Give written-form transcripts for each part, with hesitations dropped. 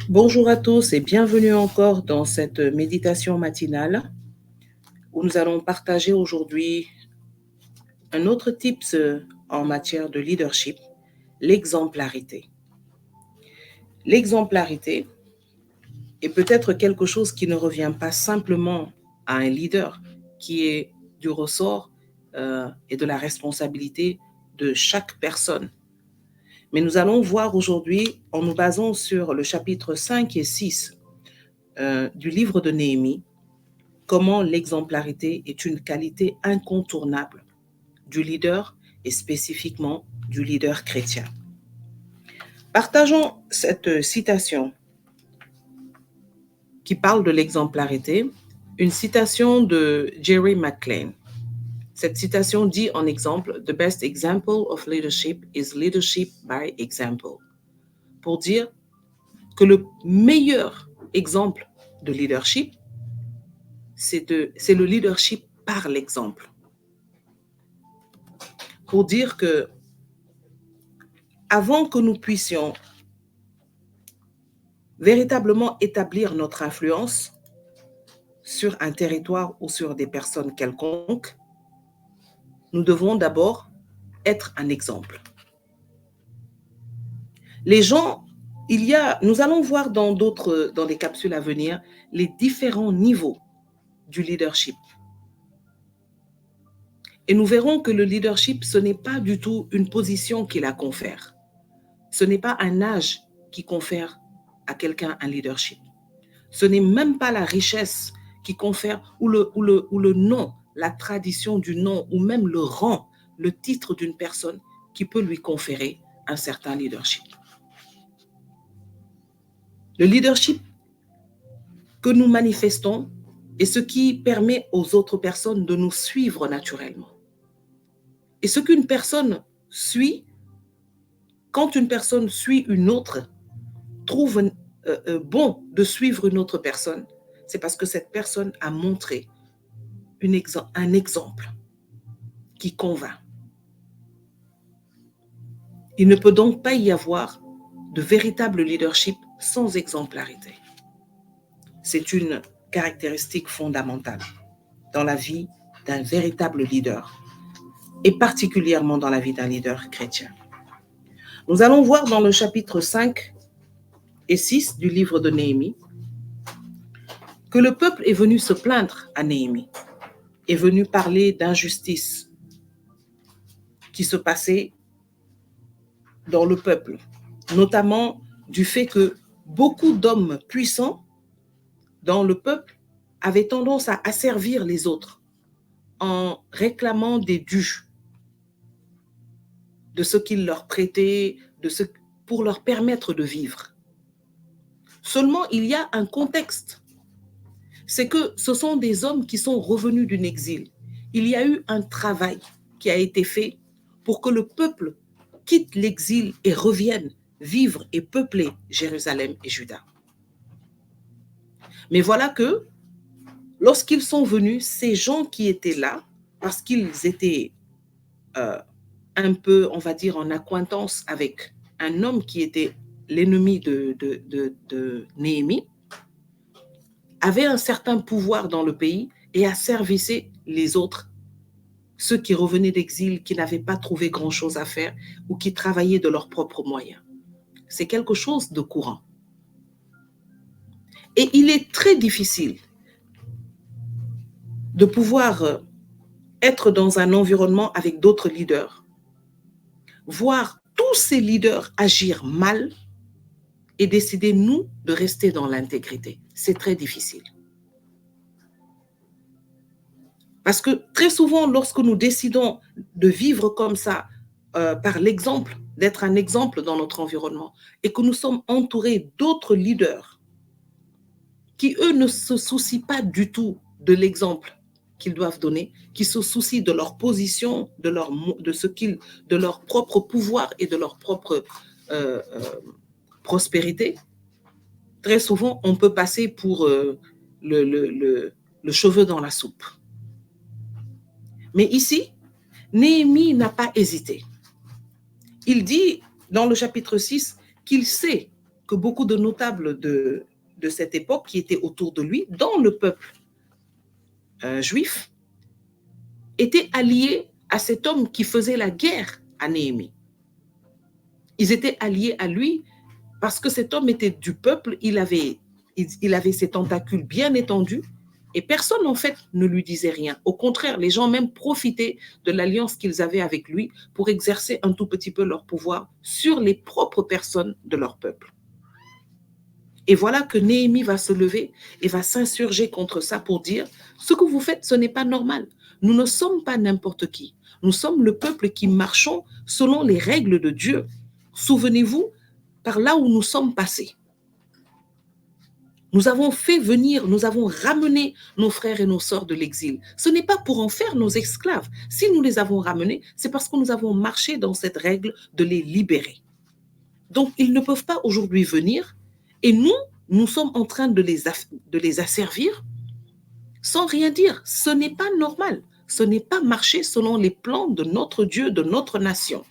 Bonjour à tous et bienvenue encore dans cette méditation matinale où nous allons partager aujourd'hui un autre tips en matière de leadership, l'exemplarité. L'exemplarité est peut-être quelque chose qui ne revient pas simplement à un leader, qui est du ressort et de la responsabilité de chaque personne. Mais nous allons voir aujourd'hui, en nous basant sur le chapitre 5 et 6 du livre de Néhémie, comment l'exemplarité est une qualité incontournable du leader et spécifiquement du leader chrétien. Partageons cette citation qui parle de l'exemplarité, une citation de Jerry McLean. Cette citation dit en exemple, The best example of leadership is leadership by example. Pour dire que le meilleur exemple de leadership, c'est le leadership par l'exemple. Pour dire que avant que nous puissions véritablement établir notre influence sur un territoire ou sur des personnes quelconques, nous devons d'abord être un exemple. Les gens, nous allons voir dans les capsules à venir, les différents niveaux du leadership. Et nous verrons que le leadership, ce n'est pas du tout une position qui la confère. Ce n'est pas un âge qui confère à quelqu'un un leadership. Ce n'est même pas la richesse qui confère, ou le nom, la tradition du nom, ou même le rang, le titre d'une personne qui peut lui conférer un certain leadership. Le leadership que nous manifestons est ce qui permet aux autres personnes de nous suivre naturellement. Et ce qu'une personne suit, quand une personne suit une autre, trouve bon de suivre une autre personne, c'est parce que cette personne a montré un exemple qui convainc. Il ne peut donc pas y avoir de véritable leadership sans exemplarité. C'est une caractéristique fondamentale dans la vie d'un véritable leader et particulièrement dans la vie d'un leader chrétien. Nous allons voir dans le chapitre 5 et 6 du livre de Néhémie que le peuple est venu se plaindre à Néhémie, est venu parler d'injustice qui se passait dans le peuple, notamment du fait que beaucoup d'hommes puissants dans le peuple avaient tendance à asservir les autres en réclamant des dus de ce qu'ils leur prêtaient, pour leur permettre de vivre. Seulement, il y a un contexte. C'est que ce sont des hommes qui sont revenus d'un exil. Il y a eu un travail qui a été fait pour que le peuple quitte l'exil et revienne vivre et peupler Jérusalem et Juda. Mais voilà que, lorsqu'ils sont venus, ces gens qui étaient là, parce qu'ils étaient un peu, on va dire, en accointance avec un homme qui était l'ennemi de Néhémie, avaient un certain pouvoir dans le pays et asservissaient les autres, ceux qui revenaient d'exil, qui n'avaient pas trouvé grand-chose à faire ou qui travaillaient de leurs propres moyens. C'est quelque chose de courant. Et il est très difficile de pouvoir être dans un environnement avec d'autres leaders, voir tous ces leaders agir mal et décider, nous, de rester dans l'intégrité. C'est très difficile. Parce que très souvent, lorsque nous décidons de vivre comme ça, par l'exemple, d'être un exemple dans notre environnement, et que nous sommes entourés d'autres leaders qui, eux, ne se soucient pas du tout de l'exemple qu'ils doivent donner, qui se soucient de leur position, de leur propre pouvoir et de leur propre prospérité, très souvent, on peut passer pour le cheveu dans la soupe. Mais ici, Néhémie n'a pas hésité. Il dit dans le chapitre 6 qu'il sait que beaucoup de notables de cette époque qui étaient autour de lui, dans le peuple juif, étaient alliés à cet homme qui faisait la guerre à Néhémie. Ils étaient alliés à lui parce que cet homme était du peuple, il avait ses tentacules bien étendus et personne en fait ne lui disait rien. Au contraire, les gens même profitaient de l'alliance qu'ils avaient avec lui pour exercer un tout petit peu leur pouvoir sur les propres personnes de leur peuple. Et voilà que Néhémie va se lever et va s'insurger contre ça pour dire « Ce que vous faites, ce n'est pas normal. Nous ne sommes pas n'importe qui. Nous sommes le peuple qui marchons selon les règles de Dieu. Souvenez-vous, par là où nous sommes passés. Nous avons fait venir, nous avons ramené nos frères et nos sœurs de l'exil. Ce n'est pas pour en faire nos esclaves. Si nous les avons ramenés, c'est parce que nous avons marché dans cette règle de les libérer. Donc, ils ne peuvent pas aujourd'hui venir et nous sommes en train de les asservir sans rien dire. Ce n'est pas normal. Ce n'est pas marcher selon les plans de notre Dieu, de notre nation.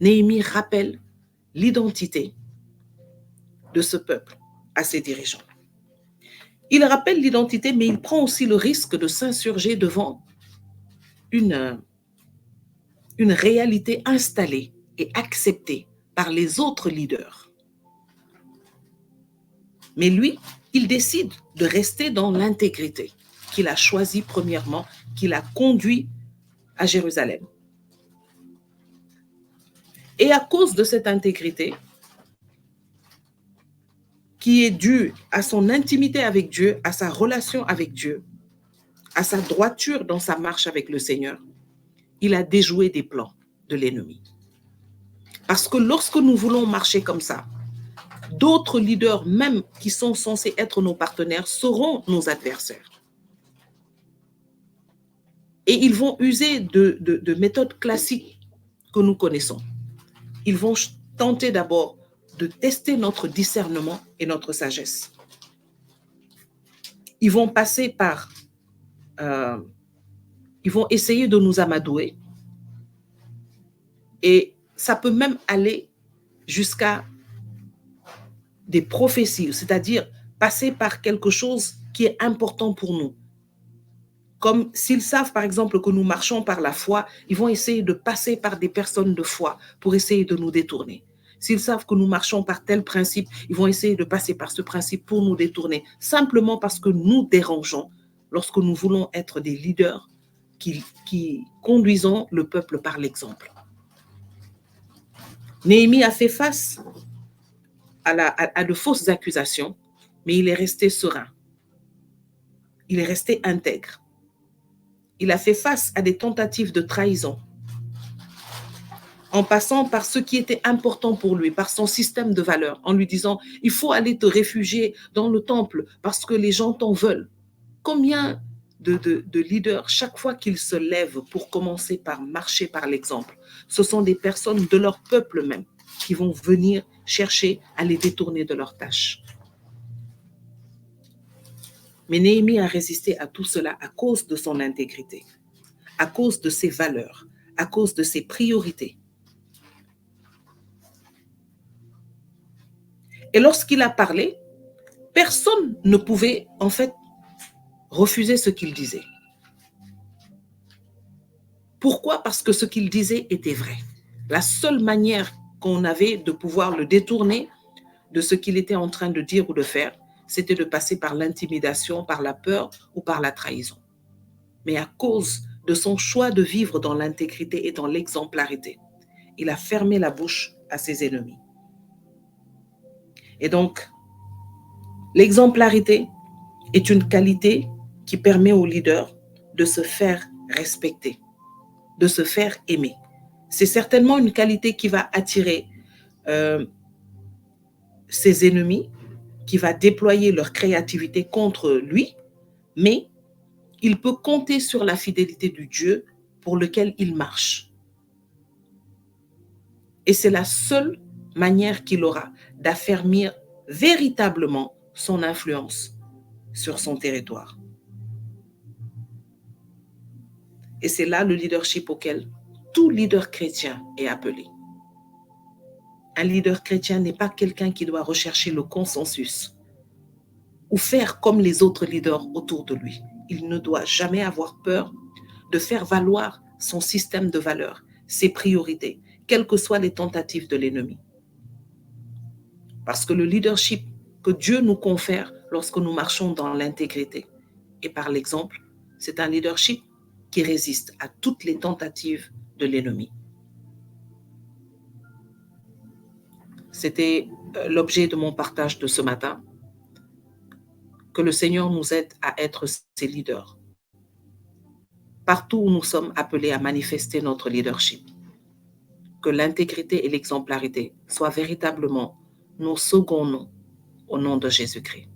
Néhémie rappelle l'identité de ce peuple à ses dirigeants. Il rappelle l'identité, mais il prend aussi le risque de s'insurger devant une réalité installée et acceptée par les autres leaders. Mais lui, il décide de rester dans l'intégrité qu'il a choisie premièrement, qu'il a conduit à Jérusalem. Et à cause de cette intégrité, qui est due à son intimité avec Dieu, à sa relation avec Dieu, à sa droiture dans sa marche avec le Seigneur, il a déjoué des plans de l'ennemi. Parce que lorsque nous voulons marcher comme ça, d'autres leaders, même qui sont censés être nos partenaires, seront nos adversaires. Et ils vont user de méthodes classiques que nous connaissons. Ils vont tenter d'abord de tester notre discernement et notre sagesse. Ils vont passer par... ils vont essayer de nous amadouer. Et ça peut même aller jusqu'à des prophéties, c'est-à-dire passer par quelque chose qui est important pour nous. Comme s'ils savent, par exemple, que nous marchons par la foi, ils vont essayer de passer par des personnes de foi pour essayer de nous détourner. S'ils savent que nous marchons par tel principe, ils vont essayer de passer par ce principe pour nous détourner, simplement parce que nous dérangeons lorsque nous voulons être des leaders qui conduisons le peuple par l'exemple. Néhémie a fait face à de fausses accusations, mais il est resté serein. Il est resté intègre. Il a fait face à des tentatives de trahison, en passant par ce qui était important pour lui, par son système de valeurs, en lui disant « il faut aller te réfugier dans le temple parce que les gens t'en veulent ». Combien de leaders, chaque fois qu'ils se lèvent pour commencer par marcher par l'exemple, ce sont des personnes de leur peuple même qui vont venir chercher à les détourner de leurs tâches. Mais Néhémie a résisté à tout cela à cause de son intégrité, à cause de ses valeurs, à cause de ses priorités. Et lorsqu'il a parlé, personne ne pouvait en fait refuser ce qu'il disait. Pourquoi? Parce que ce qu'il disait était vrai. La seule manière qu'on avait de pouvoir le détourner de ce qu'il était en train de dire ou de faire, c'était de passer par l'intimidation, par la peur ou par la trahison. Mais à cause de son choix de vivre dans l'intégrité et dans l'exemplarité, il a fermé la bouche à ses ennemis. Et donc, l'exemplarité est une qualité qui permet aux leaders de se faire respecter, de se faire aimer. C'est certainement une qualité qui va attirer ses ennemis, qui va déployer leur créativité contre lui, mais il peut compter sur la fidélité du Dieu pour lequel il marche. Et c'est la seule manière qu'il aura d'affermir véritablement son influence sur son territoire. Et c'est là le leadership auquel tout leader chrétien est appelé. Un leader chrétien n'est pas quelqu'un qui doit rechercher le consensus ou faire comme les autres leaders autour de lui. Il ne doit jamais avoir peur de faire valoir son système de valeurs, ses priorités, quelles que soient les tentatives de l'ennemi. Parce que le leadership que Dieu nous confère lorsque nous marchons dans l'intégrité et par l'exemple, c'est un leadership qui résiste à toutes les tentatives de l'ennemi. C'était l'objet de mon partage de ce matin. Que le Seigneur nous aide à être ses leaders. Partout où nous sommes appelés à manifester notre leadership. Que l'intégrité et l'exemplarité soient véritablement nos seconds noms au nom de Jésus-Christ.